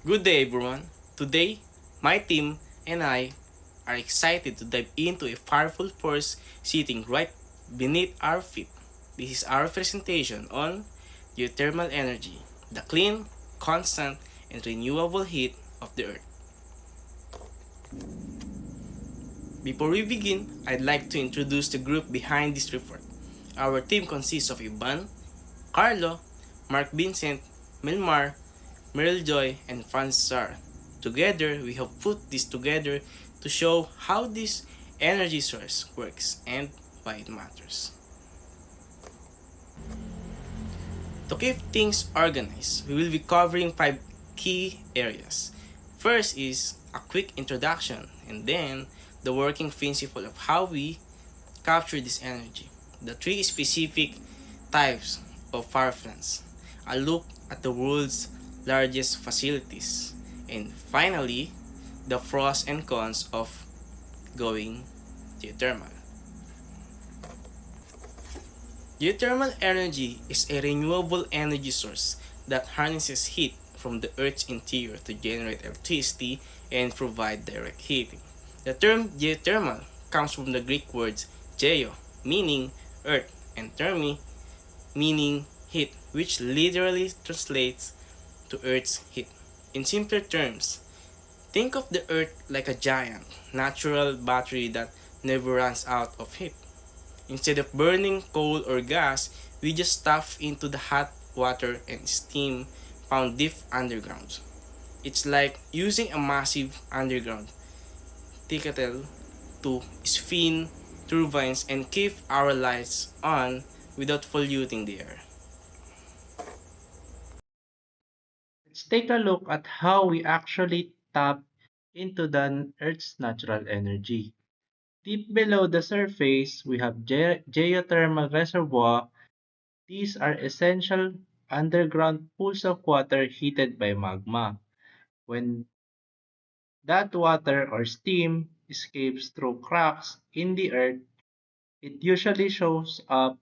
Good day, everyone. Today, my team and I are excited to dive into a powerful force sitting right beneath our feet. This is our presentation on geothermal energy, the clean, constant, and renewable heat of the earth. Before we begin, I'd like to introduce the group behind this report. Our team consists of Ivan, Carlo, Mark Vincent, Milmar, Meryl Joy, and Franz Sar. Together, we have put this together to show how this energy source works and why it matters. To keep things organized, we will be covering 5 key areas. First is a quick introduction, and then the working principle of how we capture this energy. The 3 specific types of power plants. A look at the world's largest facilities. And finally, the pros and cons of going geothermal. Geothermal energy is a renewable energy source that harnesses heat from the Earth's interior to generate electricity and provide direct heating. The term geothermal comes from the Greek words geo, meaning earth, and thermi, meaning heat, which literally translates to Earth's heat. In simpler terms, think of the Earth like a giant, natural battery that never runs out of heat. Instead of burning coal or gas, we just stuff into the hot water and steam found deep underground. It's like using a massive underground kettle to spin turbines and keep our lights on without polluting the air. Let's take a look at how we actually tap into the Earth's natural energy. Deep below the surface, we have geothermal reservoir. These are essential underground pools of water heated by magma. When that water or steam escapes through cracks in the earth, it usually shows up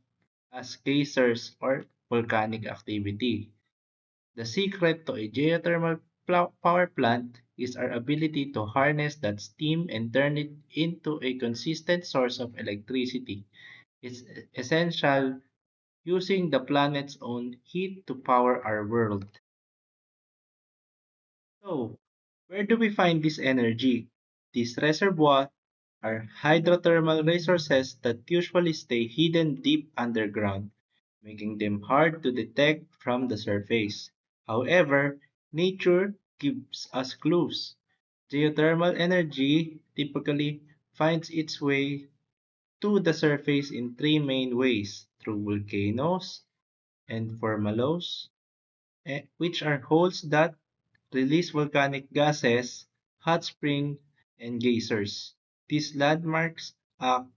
as geysers or volcanic activity. The secret to a geothermal power plant is our ability to harness that steam and turn it into a consistent source of electricity. It's essential using the planet's own heat to power our world. So, where do we find this energy? These reservoirs are hydrothermal resources that usually stay hidden deep underground, making them hard to detect from the surface. However, nature gives us clues. Geothermal energy typically finds its way to the surface in 3 main ways: through volcanoes and formalos, which are holes that release volcanic gases, hot springs, and geysers. These landmarks act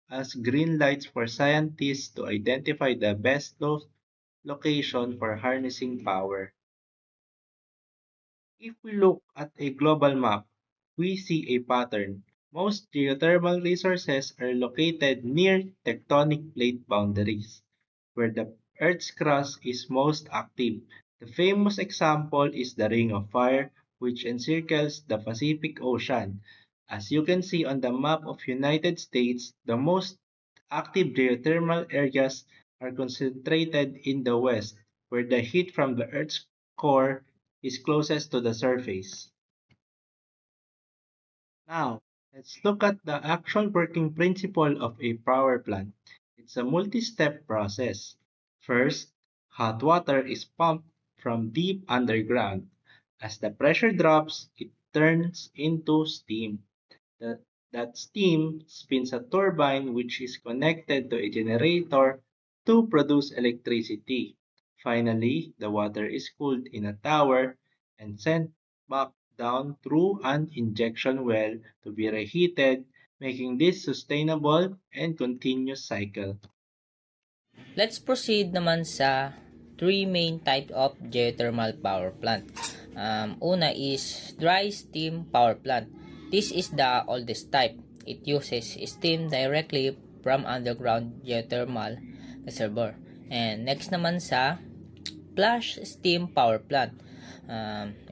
as green lights for scientists to identify the best location for harnessing power. If we look at a global map, we see a pattern. Most geothermal resources are located near tectonic plate boundaries, where the Earth's crust is most active. The famous example is the Ring of Fire, which encircles the Pacific Ocean. As you can see on the map of United States, the most active geothermal areas are concentrated in the west, where the heat from the Earth's core is closest to the surface. Now, let's look at the actual working principle of a power plant. It's a multi-step process. First, hot water is pumped from deep underground. As the pressure drops, it turns into steam. That, that steam spins a turbine which is connected to a generator to produce electricity. Finally, the water is cooled in a tower and sent back down through an injection well to be reheated, making this sustainable and continuous cycle. Let's proceed naman sa three main type of geothermal power plant. Una is dry steam power plant. This is the oldest type. It uses steam directly from underground geothermal reservoir. And next naman sa flash steam power plant.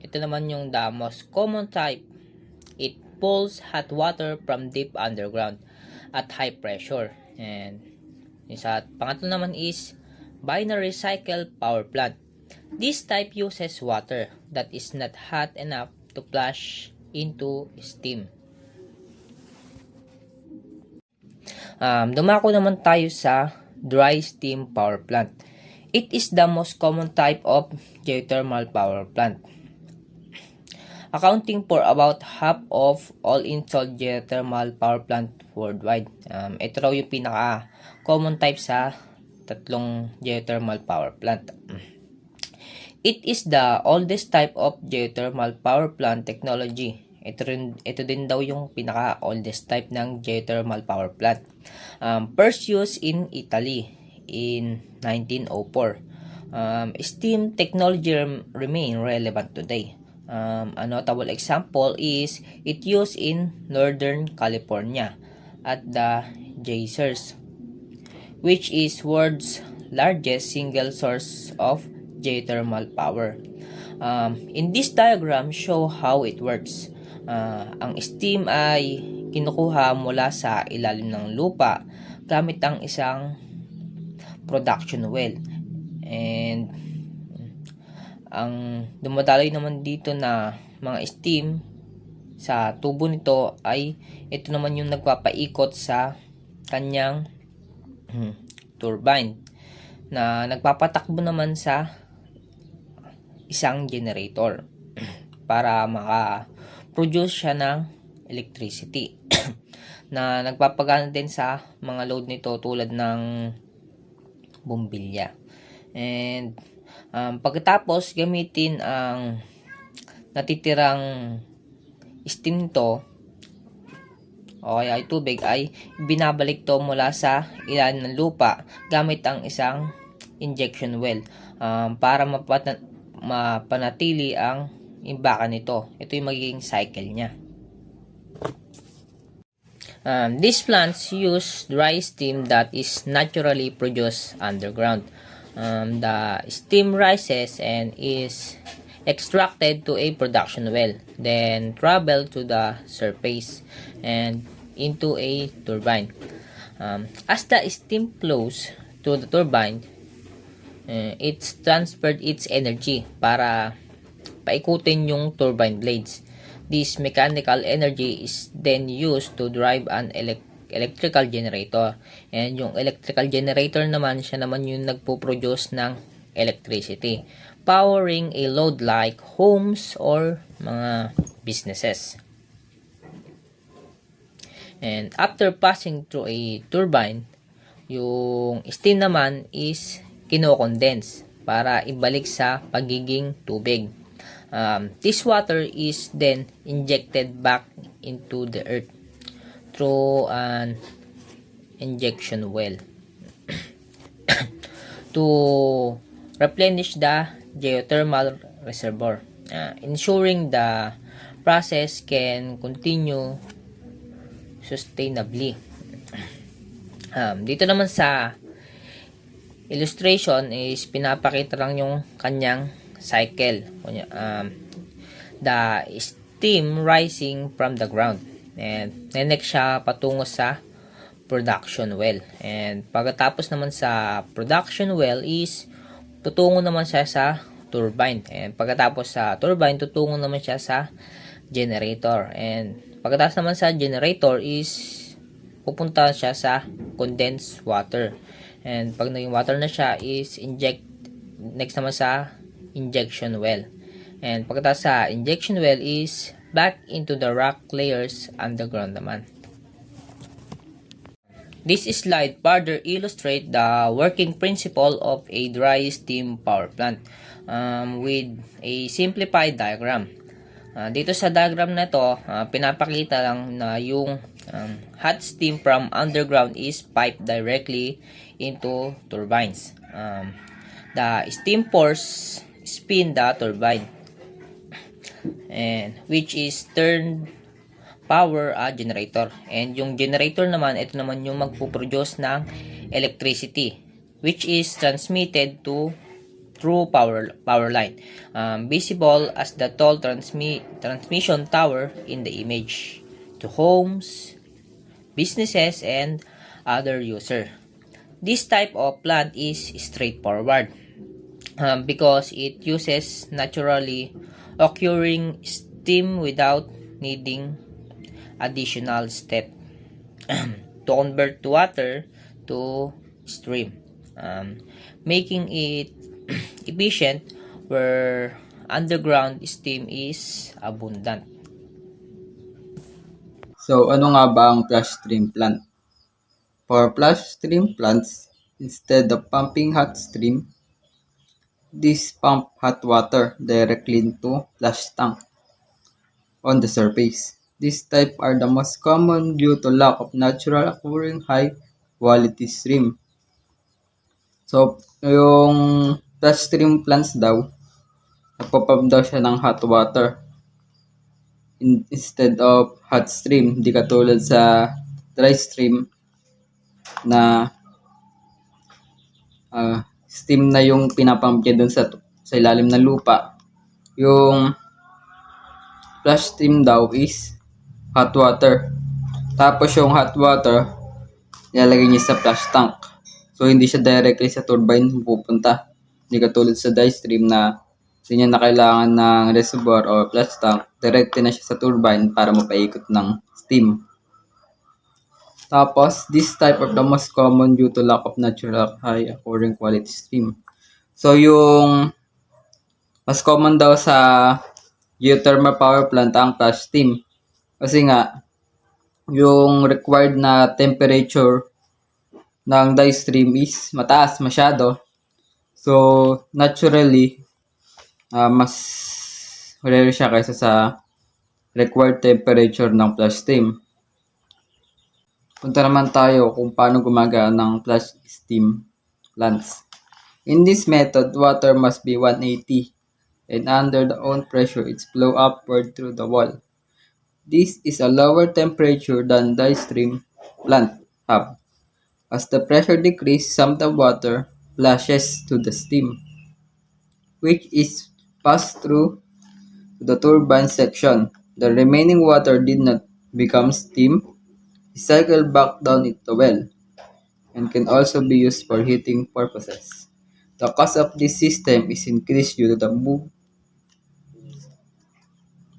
Ito naman yung the most common type. It pulls hot water from deep underground at high pressure. And yung sa pangatlo naman is binary cycle power plant. This type uses water that is not hot enough to flash into steam. Dumako naman tayo sa dry steam power plant. It is the most common type of geothermal power plant, accounting for about half of all installed geothermal power plant worldwide. Ito raw yung pinaka-common type sa tatlong geothermal power plant. It is the oldest type of geothermal power plant technology. Ito din daw yung pinaka-oldest type ng geothermal power plant. First used in Italy in 1904. Steam technology remain relevant today. A notable example is it used in Northern California at the geysers, which is world's largest single source of geothermal power. In this diagram show how it works. Ang steam ay kinukuha mula sa ilalim ng lupa gamit ang isang production well, and ang dumadaloy naman dito na mga steam sa tubo nito ay ito naman yung nagpapaikot sa kanyang turbine na nagpapatakbo naman sa isang generator para maka-produce siya ng electricity na nagpapagana din sa mga load nito tulad ng bumbilya. And pagkatapos gamitin ang natitirang steam nito o kaya ay tubig, ay binabalik to mula sa ilalim ng lupa gamit ang isang injection well para mapanatili ang imbakan nito. Ito yung magiging cycle niya. These plants use dry steam that is naturally produced underground. The steam rises and is extracted to a production well, then travel to the surface and into a turbine. As the steam flows to the turbine, it's transferred its energy para paikutin yung turbine blades. This mechanical energy is then used to drive an electrical generator. And yung electrical generator naman, siya naman yung nagpo-produce ng electricity, powering a load like homes or mga businesses. And after passing through a turbine, yung steam naman is kino-condense para ibalik sa pagiging tubig. This water is then injected back into the earth through an injection well to replenish the geothermal reservoir, ensuring the process can continue sustainably. Dito naman sa illustration is pinapakita lang yung kanyang cycle. The steam rising from the ground, and next siya patungo sa production well, and pagkatapos naman sa production well is tutungo naman siya sa turbine, and pagkatapos sa turbine tutungo naman siya sa generator, and pagkatapos naman sa generator is pupunta siya sa condensed water, and pag naging water na siya is next naman sa injection well, and pagkatapos sa injection well is back into the rock layers underground naman. This slide further illustrate the working principle of a dry steam power plant with a simplified diagram. Dito sa diagram na to, pinapakita lang na yung hot steam from underground is piped directly into turbines. The steam force spin the turbine, and which is turned power a generator, and yung generator naman, ito naman yung magpo-produce ng electricity which is transmitted to true power line, visible as the tall transmission tower in the image to homes, businesses, and other user. This type of plant is straightforward because it uses naturally occurring steam without needing additional step to convert water to stream, making it efficient where underground steam is abundant. So, ano nga ba ang flash stream plant? For flash stream plants, instead of pumping hot stream, these pump hot water directly into flash tank on the surface. These type are the most common due to lack of natural occurring high quality stream. So, yung flash stream plants daw, nagpapump daw siya ng hot water instead of hot stream. Di katulad sa dry stream na steam na yung pinapump niya dun sa ilalim ng lupa. Yung flash stream daw is hot water. Tapos yung hot water, nilalagay niya sa flash tank. So, hindi siya directly sa turbine pupunta. Hindi katulad sa dry stream na hindi niya na kailangan ng reservoir or flash tank. Directly na siya sa turbine para mapaikot ng steam. Tapos, this type of the most common due to lack of natural high occurring quality stream. So, yung mas common daw sa geothermal power plant ang flash steam. Kasi nga, yung required na temperature ng dye stream is mataas masyado. So, naturally, mas rare siya kaysa sa required temperature ng flash steam. Punta naman tayo kung paano gumagana ng flash steam plants. In this method, water must be 180 and under the own pressure it's flow upward through the wall. This is a lower temperature than dye stream plant have. As the pressure decreases, some of the water flashes to the steam, which is passed through the turbine section. The remaining water did not become steam, cycle back down into the well, and can also be used for heating purposes. The cost of this system is increased due to the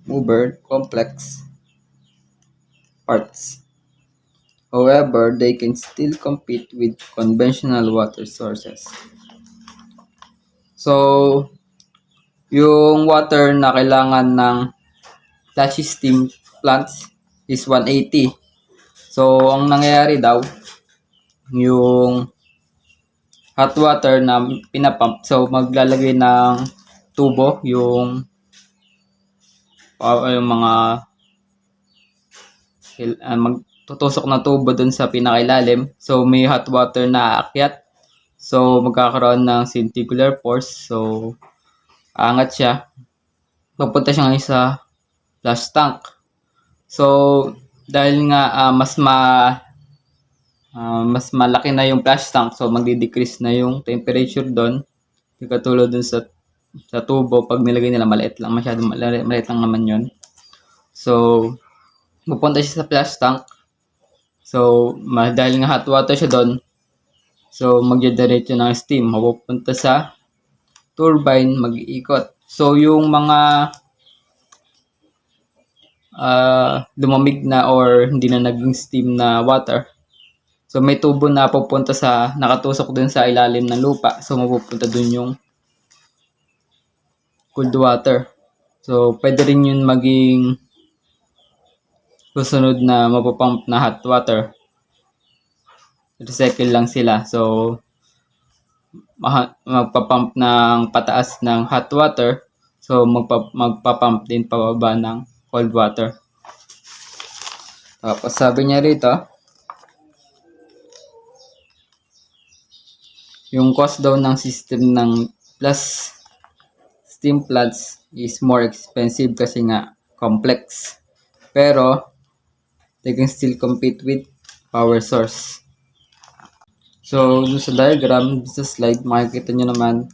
mover complex parts. However, they can still compete with conventional water sources. So, yung water na kailangan ng flash steam plants is 180. So, ang nangyayari daw, yung hot water na pinapump, so maglalagay ng tubo, yung mga magtutusok na tubo dun sa pinakailalim. So, may hot water na aakyat. So, magkakaroon ng centrifugal force. So, aangat siya. Papunta siya ngayon sa flash tank. So, dahil nga mas malaki na yung flash tank, so magdi-decrease na yung temperature doon. Katulad dun sa tubo, pag nilagay nila maliit lang, masyadong maliit lang naman yun. So, pupunta siya sa flash tank. So, dahil nga hot water siya doon, so magdidiretso ng steam, mapupunta sa turbine, mag-iikot. So, yung mga lumamig na or hindi na naging steam na water, so may tubo na pupunta sa, nakatusok dun sa ilalim ng lupa. So, mapupunta dun yung cold water. So, pwede rin yun maging susunod na mapapump na hot water. Recycle lang sila. So, magpapump ng pataas ng hot water. So, magpapump din pababa ng cold water. Tapos, sabi niya rito, yung cost daw ng system ng plus steam plants is more expensive kasi nga complex. Pero, they can still compete with power source. So, dun sa diagram, sa slide, makikita nyo naman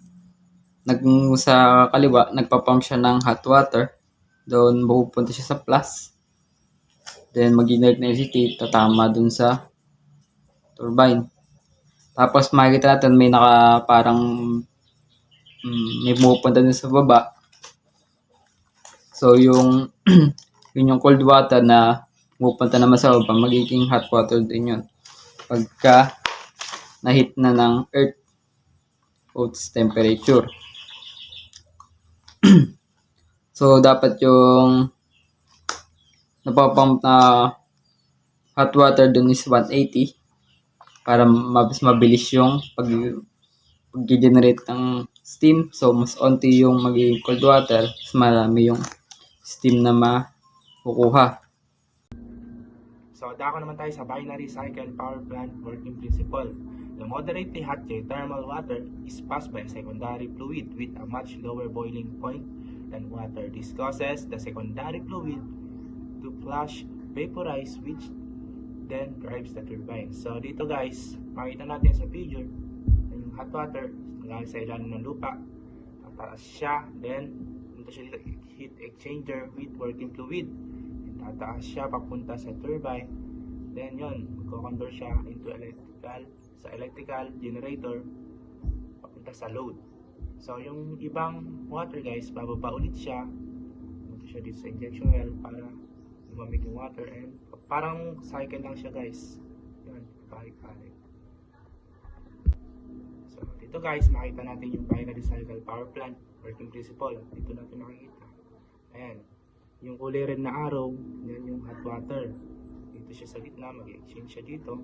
sa kaliwa, nagpa-pump siya ng hot water. Doon mapupunta siya sa plus. Then mag-generate ng electricity, tatama dun sa turbine. Tapos makikita natin may parang may pumupunta dun sa baba. So yung yun yung cold water na pupunta naman sa baba, magiging hot water din yun. Pagka na-heat na ng Earth's temperature. So dapat yung napapump na hot water dun is 180 para mas mabilis yung pag-generate ng steam. So mas onti yung magiging cold water, mas marami yung steam na makukuha. So, dako naman tayo sa binary cycle power plant working principle. The moderately hot geothermal water is passed by a secondary fluid with a much lower boiling point than water. This causes the secondary fluid to flash, vaporize, which then drives the turbine. So, dito guys, makita natin sa picture, yung hot water, galing sa ilalim ng lupa, tataas siya, then punta siya dito, heat exchanger with working fluid. Tataas siya papunta sa turbine, then yun, magko-convert siya into electrical generator papunta sa load. So yung ibang water guys, bababa ulit siya, punta siya dito sa injection well para lumamig yung water, and parang cycle lang siya guys, yun, balik-balik. So dito guys, makita natin yung binary cycle power plant working principle. Dito natin makikita, ayan, yung kulay red na arrow, yan yung hot water. Dito siya sa gitna, mag-exchange siya dito.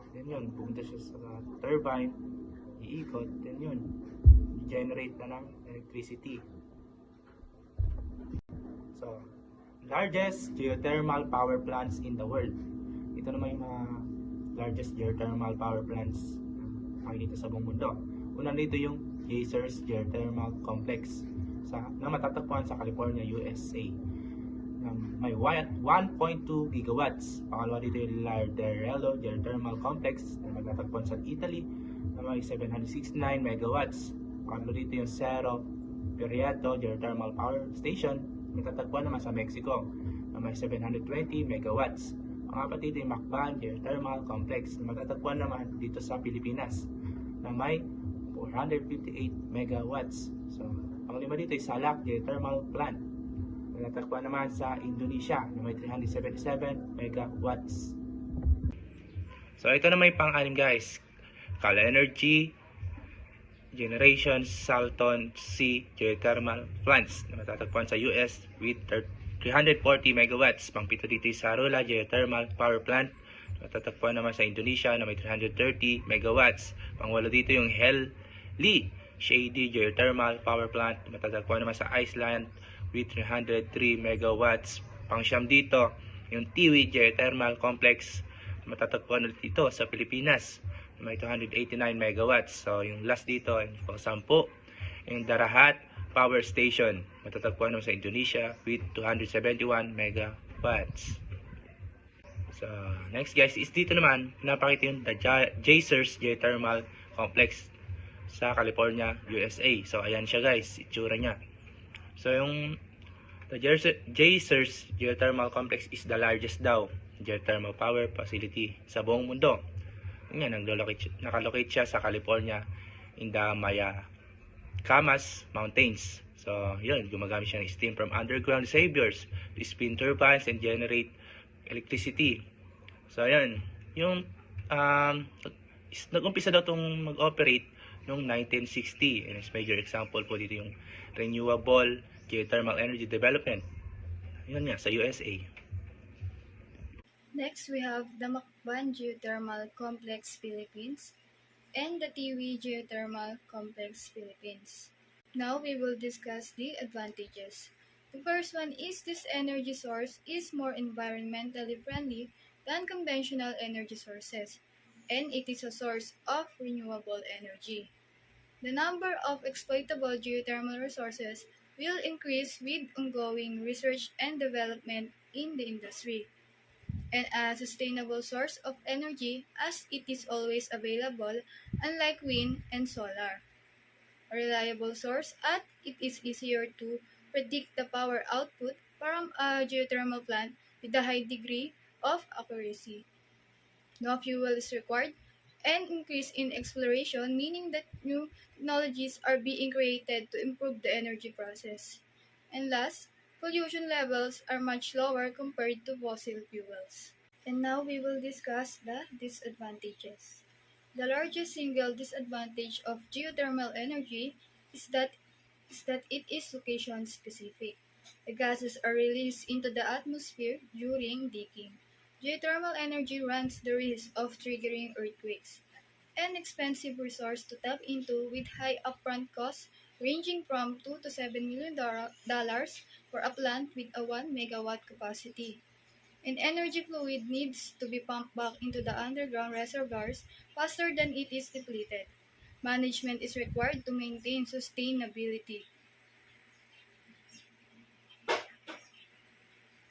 Then yun, pumunta siya sa turbine, iikot, then yun, generate na ng electricity. So, largest geothermal power plants in the world. Ito naman yung mga largest geothermal power plants makikita sa buong mundo. Una dito yung Geysers Geothermal Complex na matatagpuan sa California, USA. May 1.2 gigawatts. Pangalawa dito yung Larderello Geothermal Complex na matatagpuan sa Italy na may 769 megawatts. Pangalawa dito yung Cerro Prieto Geothermal Power Station na matatagpuan naman sa Mexico na may 720 megawatts. Pangapat dito yung Macban Geothermal Complex na matatagpuan naman dito sa Pilipinas na may 458 megawatts. So, panglima dito yung Salak Geothermal Plant. Natakpan naman sa Indonesia na may 377 megawatts. So ito na may pang-anim guys. Kala Energy Generation Salton Sea Geothermal Plants na matatagpuan sa US with 340 megawatts. Pang-pito dito yung Sarula Geothermal Power Plant na matatagpuan naman sa Indonesia na may 330 megawatts. Pang-walo dito yung Hell-Lee Shady Geothermal Power Plant na matatagpuan naman sa Iceland with 303 megawatts. Pang-siyam dito, yung Tiwi Geothermal Complex, matatagpuan ulit dito sa Pilipinas, may 289 megawatts. So, yung last dito, yung pang-sampu, yung Darahat Power Station, matatagpuan naman sa Indonesia with 271 megawatts. So, next guys, is dito naman, napakita yung the Geysers Geothermal Complex sa California, USA. So, ayan siya guys, itsura niya. So, yung the Geysers Geothermal Complex is the largest daw geothermal power facility sa buong mundo. Yan, nakalocate siya sa California in the Mayacamas Mountains. So, yun, gumagamit siya ng steam from underground saviors to spin turbines and generate electricity. So, yun, yung nag-umpisa daw itong mag-operate noong 1960. And as major example po dito yung renewable geothermal energy development. Yun nga, sa USA. Next, we have the Macban Geothermal Complex Philippines and the Tiwi Geothermal Complex Philippines. Now, we will discuss the advantages. The first one is this energy source is more environmentally friendly than conventional energy sources, and it is a source of renewable energy. The number of exploitable geothermal resources will increase with ongoing research and development in the industry, and a sustainable source of energy as it is always available, unlike wind and solar. a reliable source, and it is easier to predict the power output from a geothermal plant with a high degree of accuracy. No fuel is required, and increase in exploration, meaning that new technologies are being created to improve the energy process. And last, pollution levels are much lower compared to fossil fuels. And now we will discuss the disadvantages. The largest single disadvantage of geothermal energy is that it is location specific. The gases are released into the atmosphere during digging. Geothermal energy runs the risk of triggering earthquakes, an expensive resource to tap into with high upfront costs ranging from $2 to $7 million for a plant with a 1 megawatt capacity. And energy fluid needs to be pumped back into the underground reservoirs faster than it is depleted. Management is required to maintain sustainability.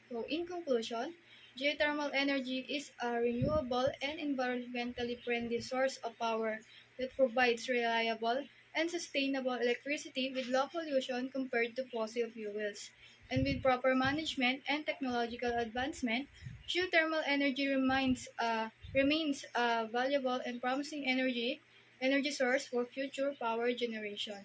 So, in conclusion, geothermal energy is a renewable and environmentally friendly source of power that provides reliable and sustainable electricity with low pollution compared to fossil fuels. And with proper management and technological advancement, geothermal energy remains a valuable and promising energy source for future power generation.